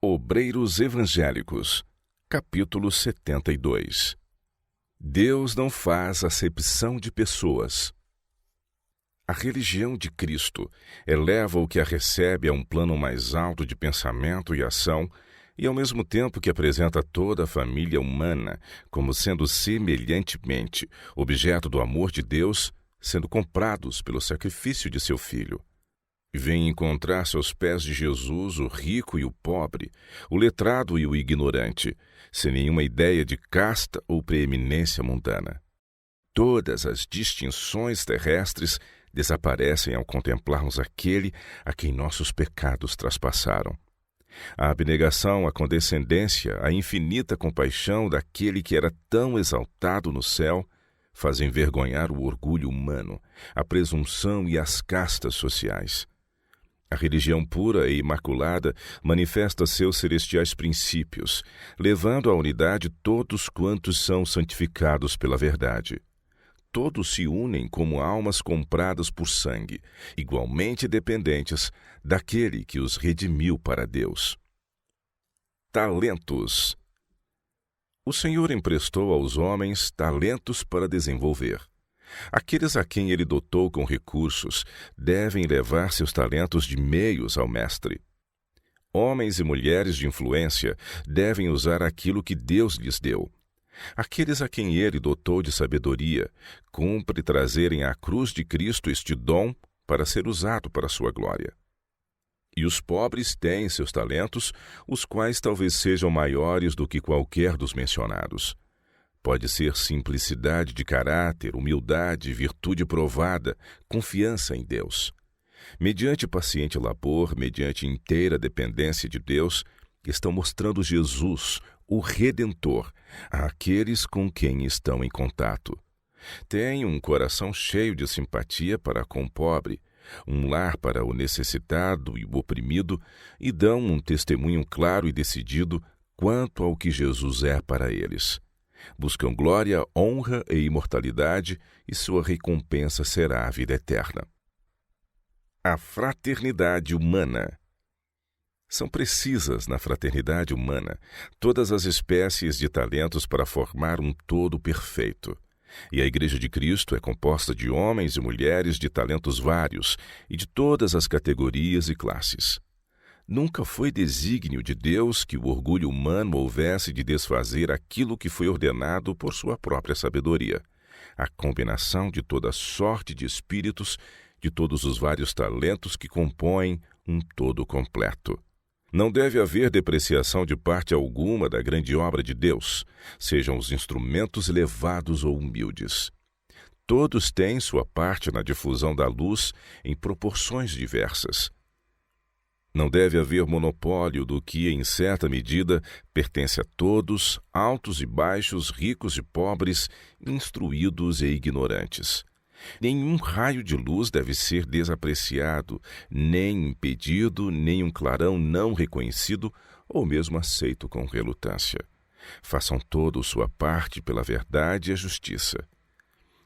Obreiros Evangélicos, capítulo 72. Deus não faz acepção de pessoas. A religião de Cristo eleva o que a recebe a um plano mais alto de pensamento e ação, e ao mesmo tempo que apresenta toda a família humana como sendo semelhantemente objeto do amor de Deus, sendo comprados pelo sacrifício de seu Filho. Vem encontrar-se aos pés de Jesus o rico e o pobre, o letrado e o ignorante, sem nenhuma ideia de casta ou preeminência mundana. Todas as distinções terrestres desaparecem ao contemplarmos aquele a quem nossos pecados traspassaram. A abnegação, a condescendência, a infinita compaixão daquele que era tão exaltado no céu fazem envergonhar o orgulho humano, a presunção e as castas sociais. A religião pura e imaculada manifesta seus celestiais princípios, levando à unidade todos quantos são santificados pela verdade. Todos se unem como almas compradas por sangue, igualmente dependentes daquele que os redimiu para Deus. Talentos. O Senhor emprestou aos homens talentos para desenvolver. Aqueles a quem ele dotou com recursos devem levar seus talentos de meios ao mestre. Homens e mulheres de influência devem usar aquilo que Deus lhes deu. Aqueles a quem ele dotou de sabedoria, cumpre trazerem à cruz de Cristo este dom para ser usado para a sua glória. E os pobres têm seus talentos, os quais talvez sejam maiores do que qualquer dos mencionados. Pode ser simplicidade de caráter, humildade, virtude provada, confiança em Deus. Mediante paciente labor, mediante inteira dependência de Deus, estão mostrando Jesus, o Redentor, àqueles com quem estão em contato. Têm um coração cheio de simpatia para com o pobre, um lar para o necessitado e o oprimido, e dão um testemunho claro e decidido quanto ao que Jesus é para eles. Buscam glória, honra e imortalidade, e sua recompensa será a vida eterna. A fraternidade humana. São precisas na fraternidade humana todas as espécies de talentos para formar um todo perfeito. E a Igreja de Cristo é composta de homens e mulheres de talentos vários e de todas as categorias e classes. Nunca foi desígnio de Deus que o orgulho humano houvesse de desfazer aquilo que foi ordenado por sua própria sabedoria, a combinação de toda sorte de espíritos, de todos os vários talentos que compõem um todo completo. Não deve haver depreciação de parte alguma da grande obra de Deus, sejam os instrumentos elevados ou humildes. Todos têm sua parte na difusão da luz em proporções diversas. Não deve haver monopólio do que, em certa medida, pertence a todos, altos e baixos, ricos e pobres, instruídos e ignorantes. Nenhum raio de luz deve ser desapreciado, nem impedido, nem um clarão não reconhecido ou mesmo aceito com relutância. Façam todos sua parte pela verdade e a justiça.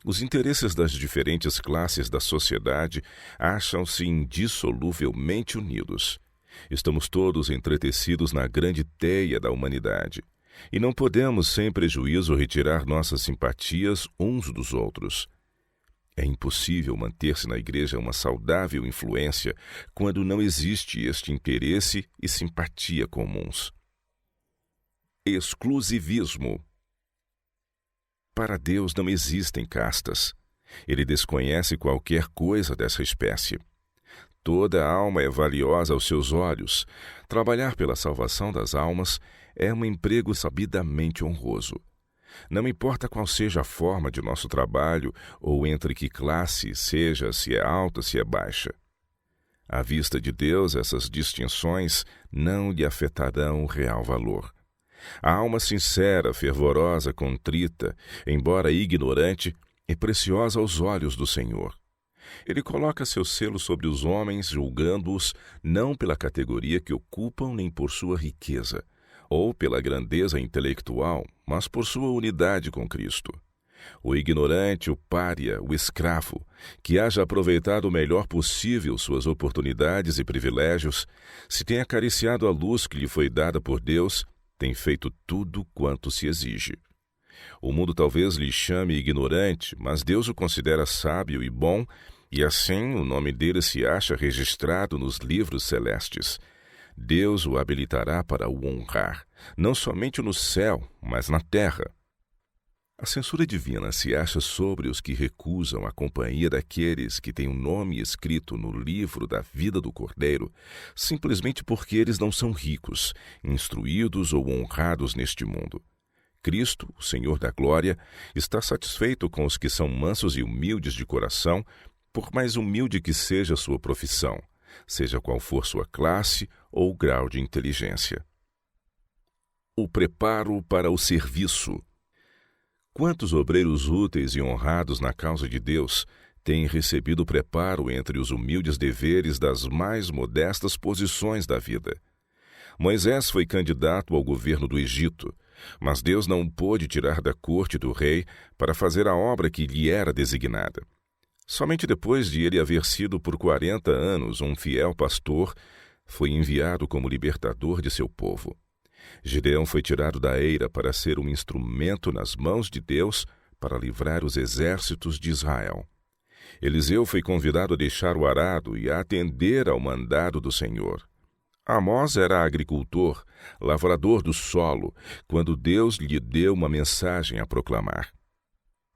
Os interesses das diferentes classes da sociedade acham-se indissoluvelmente unidos. Estamos todos entretecidos na grande teia da humanidade, e não podemos, sem prejuízo, retirar nossas simpatias uns dos outros. É impossível manter-se na Igreja uma saudável influência quando não existe este interesse e simpatia comuns. Exclusivismo. Para Deus não existem castas. Ele desconhece qualquer coisa dessa espécie. Toda alma é valiosa aos seus olhos. Trabalhar pela salvação das almas é um emprego sabidamente honroso. Não importa qual seja a forma de nosso trabalho ou entre que classe seja, se é alta, se é baixa. À vista de Deus, essas distinções não lhe afetarão o real valor. A alma sincera, fervorosa, contrita, embora ignorante, é preciosa aos olhos do Senhor. Ele coloca seu selo sobre os homens, julgando-os não pela categoria que ocupam nem por sua riqueza, ou pela grandeza intelectual, mas por sua unidade com Cristo. O ignorante, o pária, o escravo, que haja aproveitado o melhor possível suas oportunidades e privilégios, se tem acariciado a luz que lhe foi dada por Deus, tem feito tudo quanto se exige. O mundo talvez lhe chame ignorante, mas Deus o considera sábio e bom, e assim o nome dele se acha registrado nos livros celestes. Deus o habilitará para o honrar, não somente no céu, mas na terra. A censura divina se acha sobre os que recusam a companhia daqueles que têm o nome escrito no livro da vida do Cordeiro, simplesmente porque eles não são ricos, instruídos ou honrados neste mundo. Cristo, o Senhor da Glória, está satisfeito com os que são mansos e humildes de coração, por mais humilde que seja sua profissão, seja qual for sua classe ou grau de inteligência. O preparo para o serviço. Quantos obreiros úteis e honrados na causa de Deus têm recebido preparo entre os humildes deveres das mais modestas posições da vida? Moisés foi candidato ao governo do Egito, mas Deus não o pôde tirar da corte do rei para fazer a obra que lhe era designada. Somente depois de ele haver sido por 40 anos um fiel pastor, foi enviado como libertador de seu povo. Gideão foi tirado da eira para ser um instrumento nas mãos de Deus para livrar os exércitos de Israel. Eliseu foi convidado a deixar o arado e a atender ao mandado do Senhor. Amós era agricultor, lavrador do solo, quando Deus lhe deu uma mensagem a proclamar.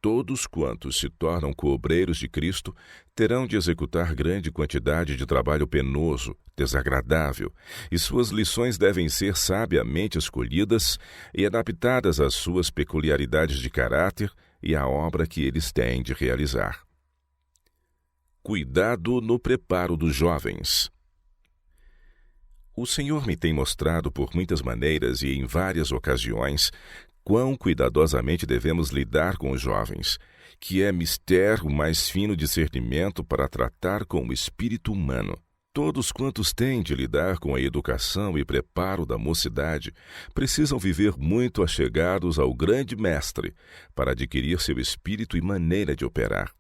Todos quantos se tornam coobreiros de Cristo terão de executar grande quantidade de trabalho penoso, desagradável, e suas lições devem ser sabiamente escolhidas e adaptadas às suas peculiaridades de caráter e à obra que eles têm de realizar. Cuidado no preparo dos jovens. O Senhor me tem mostrado por muitas maneiras e em várias ocasiões quão cuidadosamente devemos lidar com os jovens, que é mister o mais fino discernimento para tratar com o espírito humano. Todos quantos têm de lidar com a educação e preparo da mocidade precisam viver muito achegados ao grande mestre para adquirir seu espírito e maneira de operar.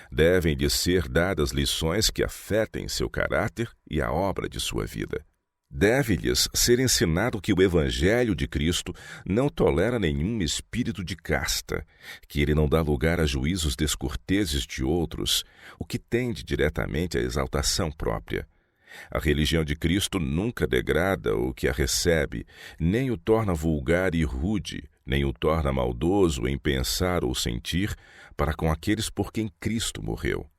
Devem-lhes ser dadas lições que afetem seu caráter e a obra de sua vida. Deve-lhes ser ensinado que o Evangelho de Cristo não tolera nenhum espírito de casta, que ele não dá lugar a juízos descorteses de outros, o que tende diretamente à exaltação própria. A religião de Cristo nunca degrada o que a recebe, nem o torna vulgar e rude, nem o torna maldoso em pensar ou sentir para com aqueles por quem Cristo morreu.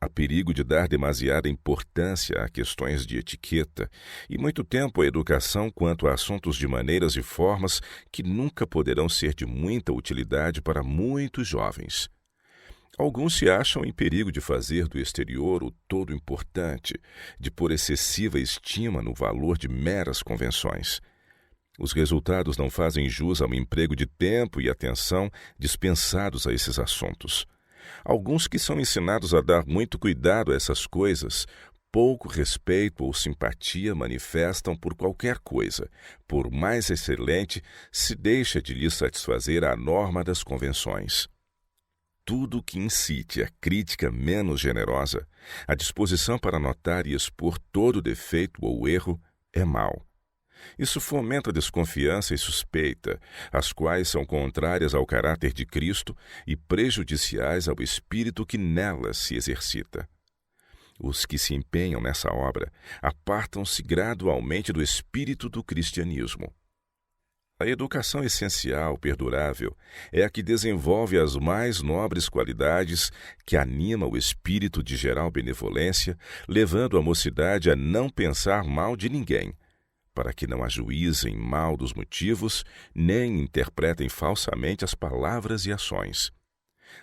Há perigo de dar demasiada importância a questões de etiqueta e muito tempo a educação quanto a assuntos de maneiras e formas que nunca poderão ser de muita utilidade para muitos jovens. Alguns se acham em perigo de fazer do exterior o todo importante, de pôr excessiva estima no valor de meras convenções. Os resultados não fazem jus ao emprego de tempo e atenção dispensados a esses assuntos. Alguns que são ensinados a dar muito cuidado a essas coisas, pouco respeito ou simpatia manifestam por qualquer coisa, por mais excelente, se deixa de lhes satisfazer a norma das convenções. Tudo que incite a crítica menos generosa, a disposição para notar e expor todo defeito ou erro, é mau. Isso fomenta desconfiança e suspeita, as quais são contrárias ao caráter de Cristo e prejudiciais ao espírito que nela se exercita. Os que se empenham nessa obra apartam-se gradualmente do espírito do cristianismo. A educação essencial, perdurável, é a que desenvolve as mais nobres qualidades, que anima o espírito de geral benevolência, levando a mocidade a não pensar mal de ninguém, para que não ajuizem mal dos motivos, nem interpretem falsamente as palavras e ações.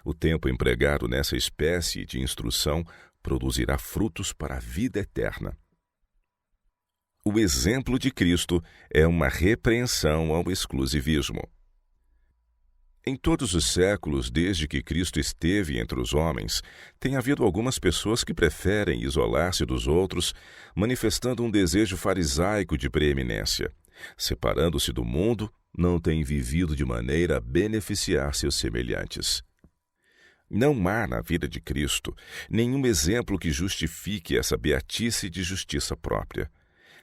O tempo empregado nessa espécie de instrução produzirá frutos para a vida eterna. O exemplo de Cristo é uma repreensão ao exclusivismo. Em todos os séculos, desde que Cristo esteve entre os homens, tem havido algumas pessoas que preferem isolar-se dos outros, manifestando um desejo farisaico de preeminência. Separando-se do mundo, não têm vivido de maneira a beneficiar seus semelhantes. Não há na vida de Cristo nenhum exemplo que justifique essa beatice de justiça própria.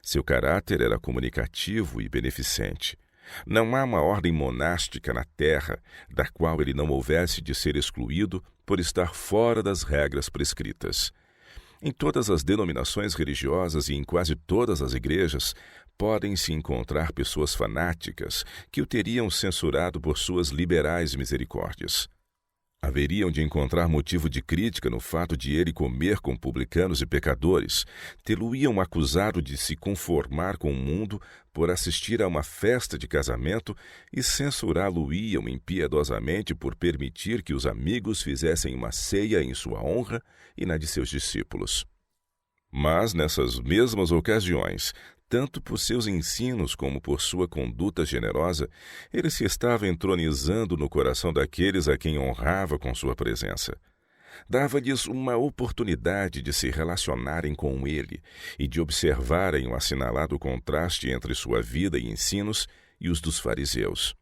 Seu caráter era comunicativo e beneficente. Não há uma ordem monástica na terra da qual ele não houvesse de ser excluído por estar fora das regras prescritas. Em todas as denominações religiosas e em quase todas as igrejas, podem-se encontrar pessoas fanáticas que o teriam censurado por suas liberais misericórdias. Haveriam de encontrar motivo de crítica no fato de ele comer com publicanos e pecadores, tê-lo-iam acusado de se conformar com o mundo por assistir a uma festa de casamento e censurá-lo-iam impiedosamente por permitir que os amigos fizessem uma ceia em sua honra e na de seus discípulos. Mas, nessas mesmas ocasiões, tanto por seus ensinos como por sua conduta generosa, ele se estava entronizando no coração daqueles a quem honrava com sua presença. Dava-lhes uma oportunidade de se relacionarem com ele e de observarem o assinalado contraste entre sua vida e ensinos e os dos fariseus.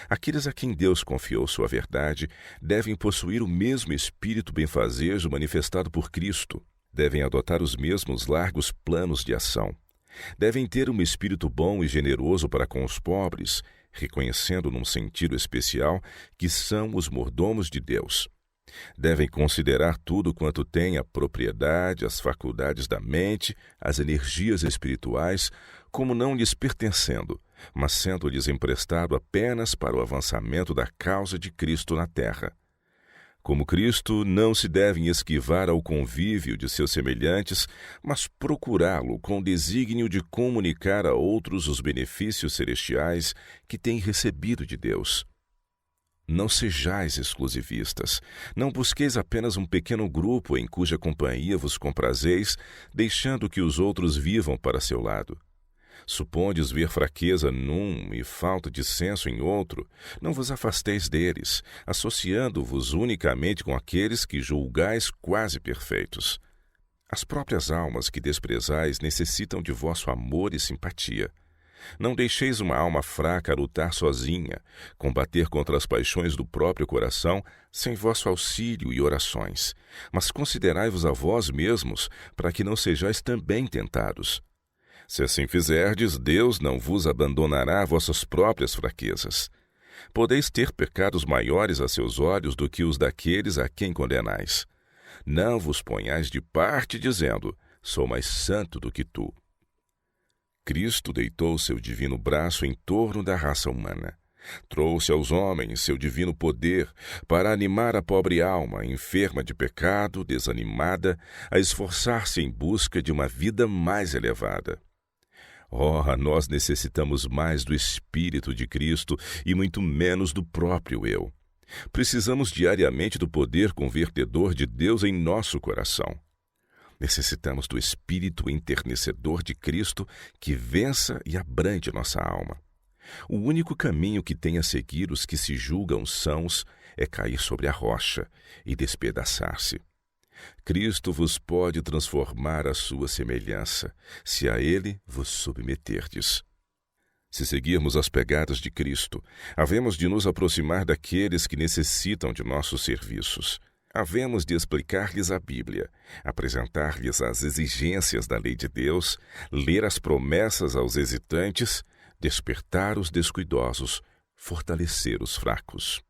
Aqueles a quem Deus confiou sua verdade devem possuir o mesmo espírito benfazejo manifestado por Cristo, devem adotar os mesmos largos planos de ação. Devem ter um espírito bom e generoso para com os pobres, reconhecendo num sentido especial que são os mordomos de Deus. Devem considerar tudo quanto tem a propriedade, as faculdades da mente, as energias espirituais, como não lhes pertencendo, mas sendo-lhes emprestado apenas para o avançamento da causa de Cristo na terra. Como Cristo, não se devem esquivar ao convívio de seus semelhantes, mas procurá-lo com o desígnio de comunicar a outros os benefícios celestiais que têm recebido de Deus. Não sejais exclusivistas, não busqueis apenas um pequeno grupo em cuja companhia vos comprazeis, deixando que os outros vivam para seu lado. Supondes ver fraqueza num e falta de senso em outro, não vos afasteis deles, associando-vos unicamente com aqueles que julgais quase perfeitos. As próprias almas que desprezais necessitam de vosso amor e simpatia. Não deixeis uma alma fraca lutar sozinha, combater contra as paixões do próprio coração, sem vosso auxílio e orações, mas considerai-vos a vós mesmos, para que não sejais também tentados. Se assim fizerdes, Deus não vos abandonará vossas próprias fraquezas. Podeis ter pecados maiores a seus olhos do que os daqueles a quem condenais. Não vos ponhais de parte, dizendo, sou mais santo do que tu. Cristo deitou seu divino braço em torno da raça humana. Trouxe aos homens seu divino poder para animar a pobre alma, enferma de pecado, desanimada, a esforçar-se em busca de uma vida mais elevada. Nós necessitamos mais do Espírito de Cristo e muito menos do próprio eu. Precisamos diariamente do poder convertedor de Deus em nosso coração. Necessitamos do Espírito enternecedor de Cristo que vença e abrande nossa alma. O único caminho que tem a seguir os que se julgam sãos é cair sobre a rocha e despedaçar-se. Cristo vos pode transformar à sua semelhança, se a ele vos submeterdes. Se seguirmos as pegadas de Cristo, havemos de nos aproximar daqueles que necessitam de nossos serviços. Havemos de explicar-lhes a Bíblia, apresentar-lhes as exigências da lei de Deus, ler as promessas aos hesitantes, despertar os descuidosos, fortalecer os fracos.